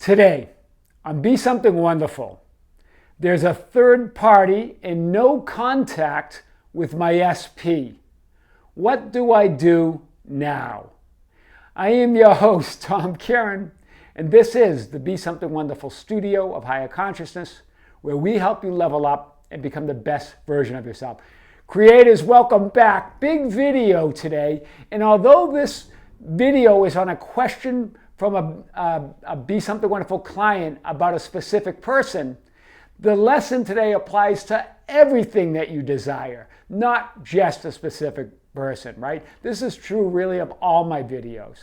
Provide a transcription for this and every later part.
Today, on Be Something Wonderful, there's a third party in no contact with my SP. What do I do now? I am your host, Tom Kearin, and this is the Be Something Wonderful studio of higher consciousness, where we help you level up and become the best version of yourself. Creators, welcome back. Big video today, and although this video is on a question from a Be Something Wonderful client about a specific person, the lesson today applies to everything that you desire, not just a specific person, right? This is true really of all my videos.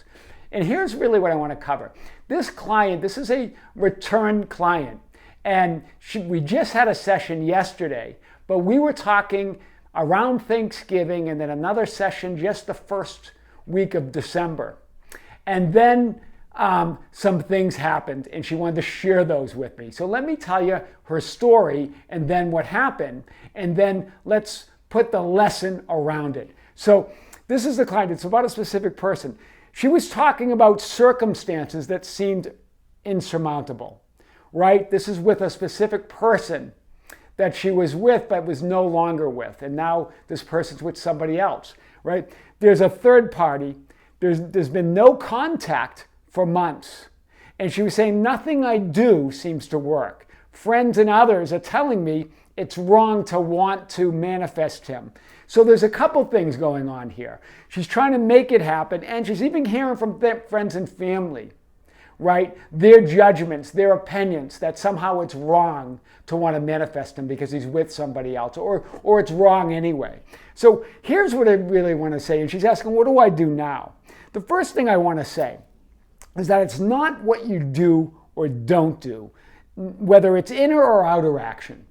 And here's really what I want to cover. This client, this is a return client, and we just had a session yesterday, but we were talking around Thanksgiving and then another session just the first week of December. And then some things happened and she wanted to share those with me. So let me tell you her story and then what happened, and then let's put the lesson around it. So this is the client. It's about a specific person. She was talking about circumstances that seemed insurmountable, right? This is with a specific person that she was with but was no longer with, and now this person's with somebody else, right? There's a third party. There's been no contact for months. And she was saying, nothing I do seems to work. Friends and others are telling me it's wrong to want to manifest him. So there's a couple things going on here. She's trying to make it happen, and she's even hearing from friends and family, right? Their judgments, their opinions, that somehow it's wrong to want to manifest him because he's with somebody else, or it's wrong anyway. So here's what I really want to say. And she's asking, what do I do now? The first thing I want to say is that it's not what you do or don't do, whether it's inner or outer action,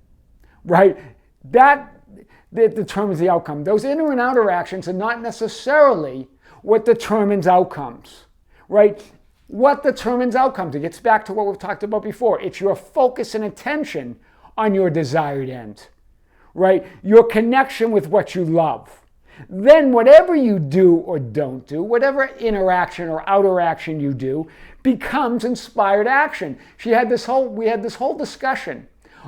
right? That determines the outcome. Those inner and outer actions are not necessarily what determines outcomes, right? What determines outcomes? It gets back to what we've talked about before. It's your focus and attention on your desired end, right? Your connection with what you love. Then whatever you do or don't do, whatever interaction or outer action you do, becomes inspired action. We had this whole discussion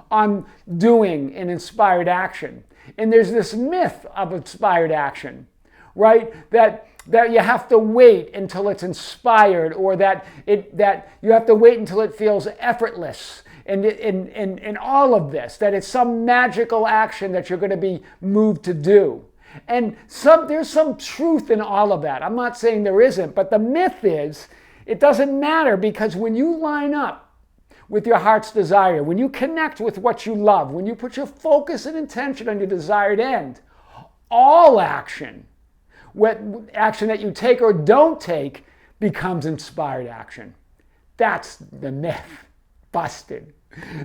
on doing an inspired action. And there's this myth of inspired action, right? That you have to wait until it's inspired, or that you have to wait until it feels effortless. And all of this, that it's some magical action that you're going to be moved to do. And there's some truth in all of that. I'm not saying there isn't, but the myth is it doesn't matter, because when you line up with your heart's desire, when you connect with what you love, when you put your focus and intention on your desired end, all action, what action that you take or don't take, becomes inspired action. That's the myth. Busted.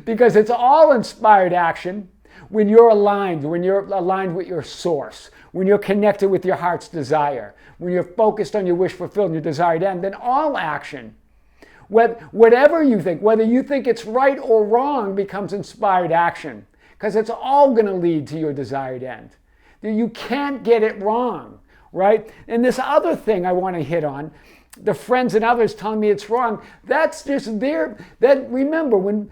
Because it's all inspired action when you're aligned with your source, when you're connected with your heart's desire, when you're focused on your wish fulfilled and your desired end, then all action, whatever you think, whether you think it's right or wrong, becomes inspired action, because it's all going to lead to your desired end. You can't get it wrong, right? And this other thing I want to hit on, the friends and others telling me it's wrong, that's just there. That, remember, when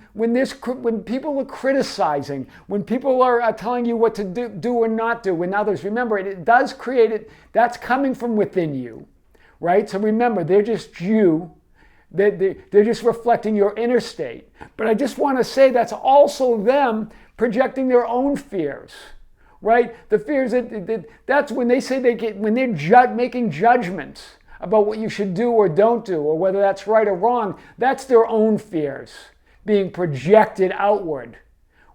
people are criticizing, when people are telling you what to do or not do, when others, remember, it does create it. That's coming from within you, right? So remember, they're just you. They're just reflecting your inner state. But I just want to say that's also them projecting their own fears, right? The fears that's when they say when they're making judgments about what you should do or don't do, or whether that's right or wrong, that's their own fears being projected outward,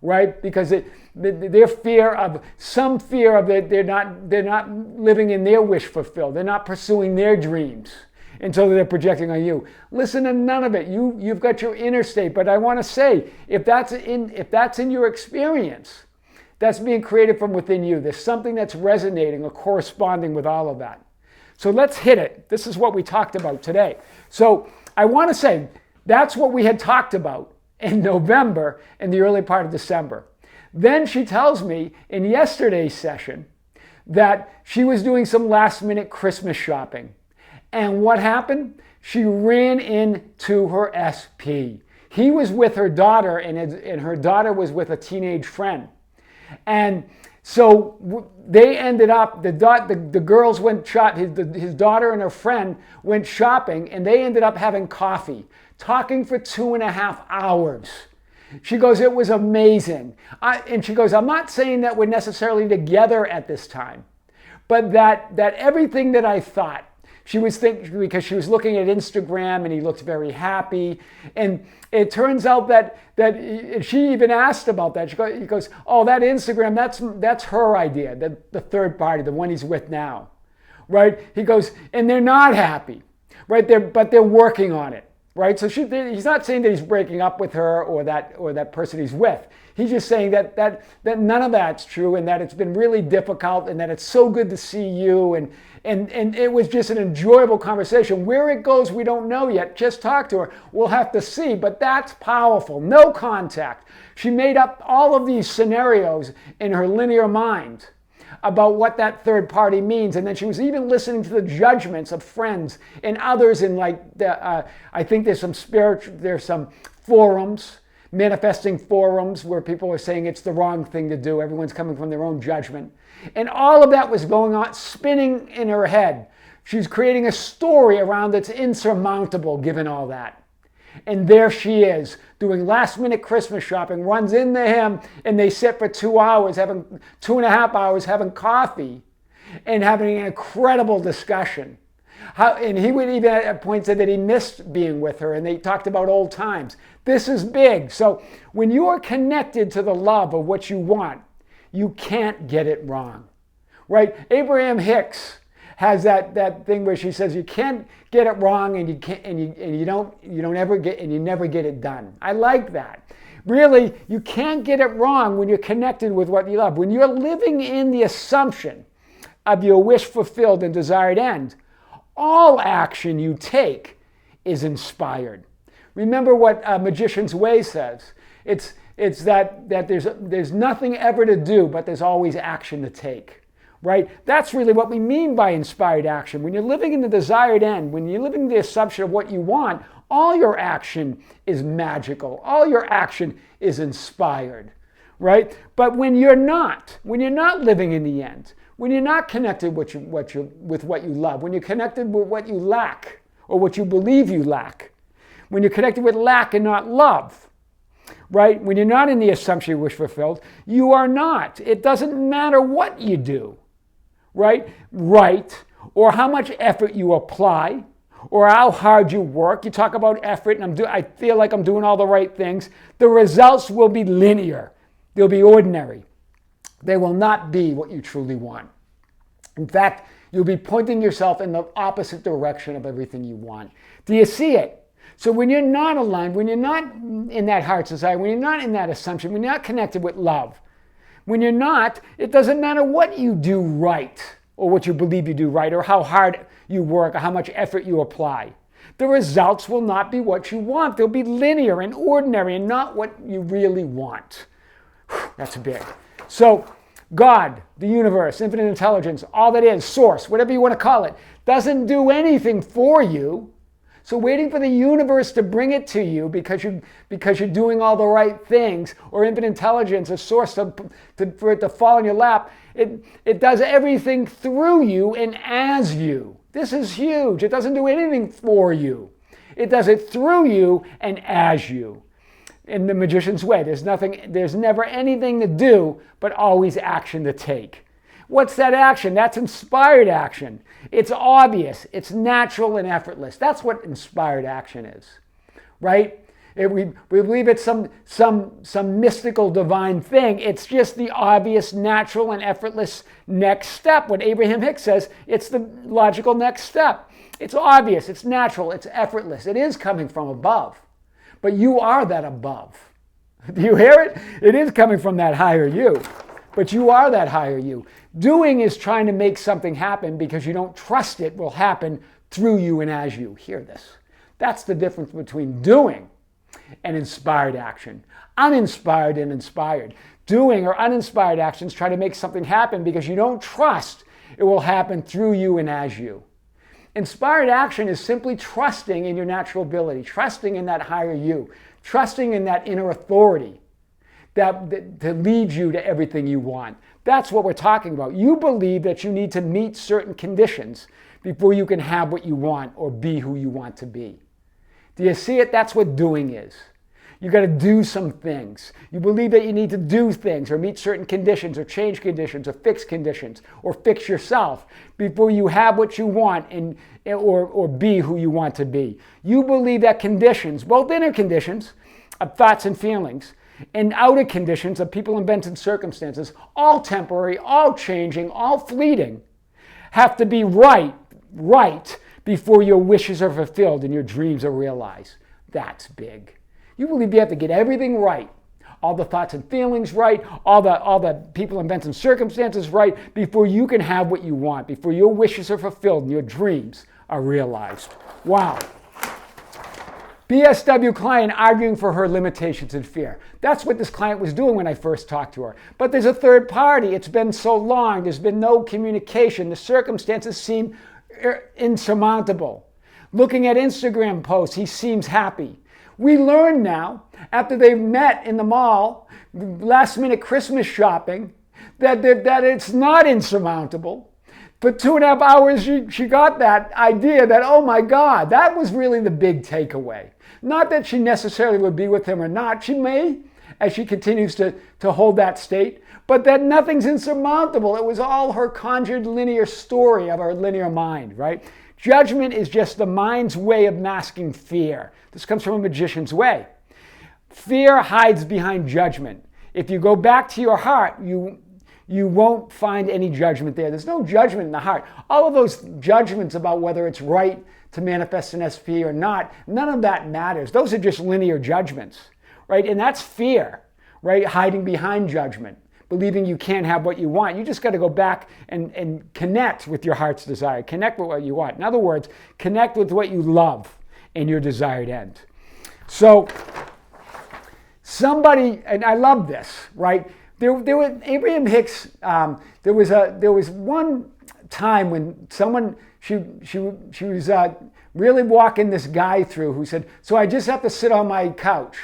right? Because their fear of that they're not living in their wish fulfilled, they're not pursuing their dreams, and so they're projecting on you. Listen to none of it. You've got your inner state, but I want to say, if that's in your experience, that's being created from within you. There's something that's resonating or corresponding with all of that. So let's hit it. This is what we talked about today. So I want to say that's what we had talked about in November and the early part of December. Then she tells me in yesterday's session that she was doing some last minute Christmas shopping. And what happened? She ran into her SP. He was with her daughter, and her daughter was with a teenage friend. And so they ended up, the girls went shopping, his daughter and her friend went shopping, and they ended up having coffee, talking for 2.5 hours. She goes, it was amazing. And she goes, I'm not saying that we're necessarily together at this time, but that everything that I thought, she was thinking, because she was looking at Instagram and he looked very happy. And it turns out that she even asked about that. He goes, oh, that Instagram, that's her idea, the third party, the one he's with now, right? He goes, and they're not happy, right? But they're working on it, right? So he's not saying that he's breaking up with her or that person he's with. He's just saying that none of that's true, and that it's been really difficult, and that it's so good to see you, and it was just an enjoyable conversation. Where it goes, we don't know yet. Just talk to her. We'll have to see, but that's powerful. No contact. She made up all of these scenarios in her linear mind about what that third party means, and then she was even listening to the judgments of friends and others in I think there's some forums, manifesting forums where people are saying it's the wrong thing to do. Everyone's coming from their own judgment. And all of that was going on, spinning in her head. She's creating a story around that's insurmountable given all that. And there she is, doing last minute Christmas shopping, runs into him, and they sit for 2 hours, 2.5 hours, having coffee and having an incredible discussion. And he would even at a point say that he missed being with her, and they talked about old times. This is big. So when you are connected to the love of what you want, you can't get it wrong, right? Abraham Hicks has that thing where she says you can't get it wrong, and you never get it done. I like that. Really, you can't get it wrong when you're connected with what you love. When you're living in the assumption of your wish fulfilled and desired end, all action you take is inspired. Remember what Magician's Way says. It's that there's nothing ever to do, but there's always action to take, right? That's really what we mean by inspired action. When you're living in the desired end, when you're living in the assumption of what you want, all your action is magical. All your action is inspired, right? But when you're not living in the end, when you're not connected with what you love, when you're connected with what you lack or what you believe you lack, when you're connected with lack and not love, right? When you're not in the assumption you wish fulfilled, you are not. It doesn't matter what you do, right? Or how much effort you apply, or how hard you work. You talk about effort, and I feel like I'm doing all the right things. The results will be linear. They'll be ordinary. They will not be what you truly want. In fact, you'll be pointing yourself in the opposite direction of everything you want. Do you see it? So when you're not aligned, when you're not in that heart desire, when you're not in that assumption, when you're not connected with love, when you're not, it doesn't matter what you do right, or what you believe you do right, or how hard you work, or how much effort you apply. The results will not be what you want. They'll be linear and ordinary and not what you really want. That's big. So God, the universe, infinite intelligence, all that is, source, whatever you want to call it, doesn't do anything for you. So waiting for the universe to bring it to you because you're doing all the right things, or infinite intelligence, a source for it to fall in your lap, it does everything through you and as you. This is huge. It doesn't do anything for you. It does it through you and as you. In the Magician's Way, there's never anything to do, but always action to take. What's that action? That's inspired action. It's obvious, it's natural and effortless. That's what inspired action is, right? We believe it's some mystical divine thing. It's just the obvious, natural, and effortless next step. What Abraham Hicks says, it's the logical next step. It's obvious, it's natural, it's effortless. It is coming from above. But you are that above. Do you hear it? It is coming from that higher you. But you are that higher you. Doing is trying to make something happen because you don't trust it will happen through you and as you. Hear this. That's the difference between doing and inspired action. Uninspired and inspired. Doing or uninspired actions try to make something happen because you don't trust it will happen through you and as you. Inspired action is simply trusting in your natural ability, trusting in that higher you, trusting in that inner authority that leads you to everything you want. That's what we're talking about. You believe that you need to meet certain conditions before you can have what you want or be who you want to be. Do you see it? That's what doing is. You got to do some things. You believe that you need to do things or meet certain conditions or change conditions or fix yourself before you have what you want or be who you want to be. You believe that conditions, both inner conditions of thoughts and feelings and outer conditions of people, events, and circumstances, all temporary, all changing, all fleeting, have to be right before your wishes are fulfilled and your dreams are realized. That's big. You believe you have to get everything right, all the thoughts and feelings right, all the people, events, and circumstances right before you can have what you want, before your wishes are fulfilled and your dreams are realized. Wow. BSW client arguing for her limitations and fear. That's what this client was doing when I first talked to her. But there's a third party. It's been so long. There's been no communication. The circumstances seem insurmountable. Looking at Instagram posts, he seems happy. We learn now, after they've met in the mall, last minute Christmas shopping, that it's not insurmountable. For 2.5 hours, she got that idea that, oh my God, that was really the big takeaway. Not that she necessarily would be with him or not. She may, as she continues to hold that state, but that nothing's insurmountable. It was all her conjured linear story of her linear mind, right? Judgment is just the mind's way of masking fear. This comes from a magician's way. Fear hides behind judgment. If you go back to your heart, you won't find any judgment there. There's no judgment in the heart. All of those judgments about whether it's right to manifest an SP or not, none of that matters. Those are just linear judgments, right? And that's fear, right? Hiding behind judgment, believing you can't have what you want. You just got to go back and connect with your heart's desire. Connect with what you want. In other words, connect with what you love and your desired end. So somebody, and I love this, right? There was Abraham Hicks. There was one time when someone she was really walking this guy through who said, "So I just have to sit on my couch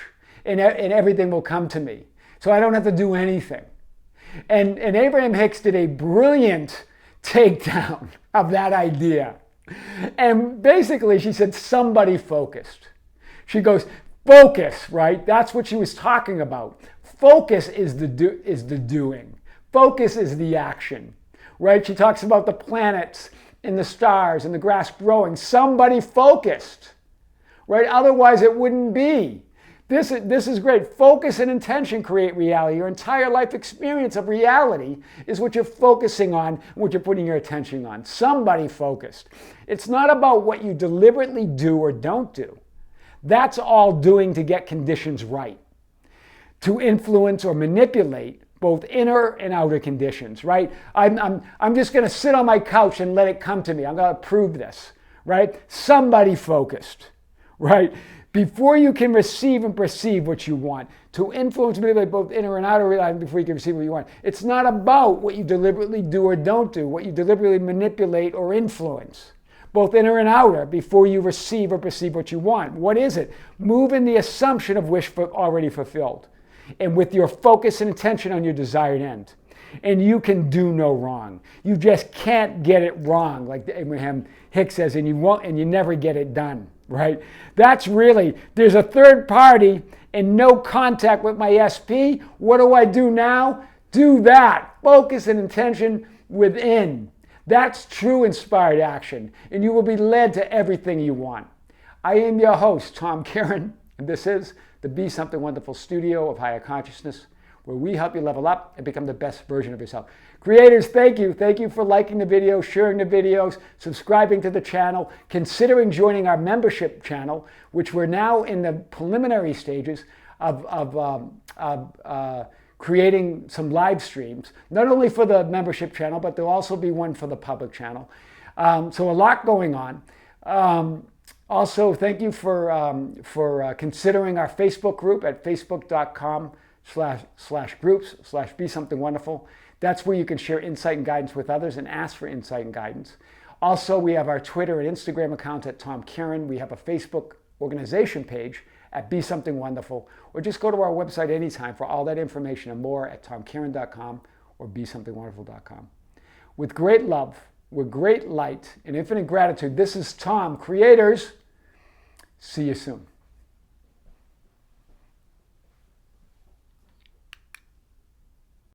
and everything will come to me. So I don't have to do anything." And Abraham Hicks did a brilliant takedown of that idea. And basically, she said, somebody focused. She goes, focus, right? That's what she was talking about. Focus is the doing. Focus is the action, right? She talks about the planets and the stars and the grass growing. Somebody focused, right? Otherwise, it wouldn't be. This is great. Focus and intention create reality. Your entire life experience of reality is what you're focusing on, what you're putting your attention on. Somebody focused. It's not about what you deliberately do or don't do. That's all doing to get conditions right, to influence or manipulate both inner and outer conditions, right? I'm just going to sit on my couch and let it come to me. I'm going to prove this, right? Somebody focused, right? Before you can receive and perceive what you want, to influence manipulate both inner and outer reality before you can receive what you want. It's not about what you deliberately do or don't do, what you deliberately manipulate or influence, both inner and outer, before you receive or perceive what you want. What is it? Move in the assumption of wish already fulfilled, and with your focus and attention on your desired end. And you can do no wrong. You just can't get it wrong, like Abraham Hicks says, and you never get it done, right? That's really, there's a third party and no contact with my SP. What do I do now? Do that. Focus and intention within. That's true inspired action, and you will be led to everything you want. I am your host, Tom Kearin, and this is the Be Something Wonderful studio of higher consciousness, where we help you level up and become the best version of yourself. Creators, thank you. Thank you for liking the videos, sharing the videos, subscribing to the channel, considering joining our membership channel, which we're now in the preliminary stages of creating some live streams, not only for the membership channel, but there'll also be one for the public channel. So a lot going on. Also, thank you for considering our Facebook group at facebook.com/groups/Be Something Wonderful. That's where you can share insight and guidance with others and ask for insight and guidance. Also, we have our Twitter and Instagram account at Tom Kearin. We have a Facebook organization page at Be Something Wonderful, or just go to our website anytime for all that information and more at tomkearin.com or besomethingwonderful.com. With great love, with great light and infinite gratitude, this is Tom. Creators, see you soon.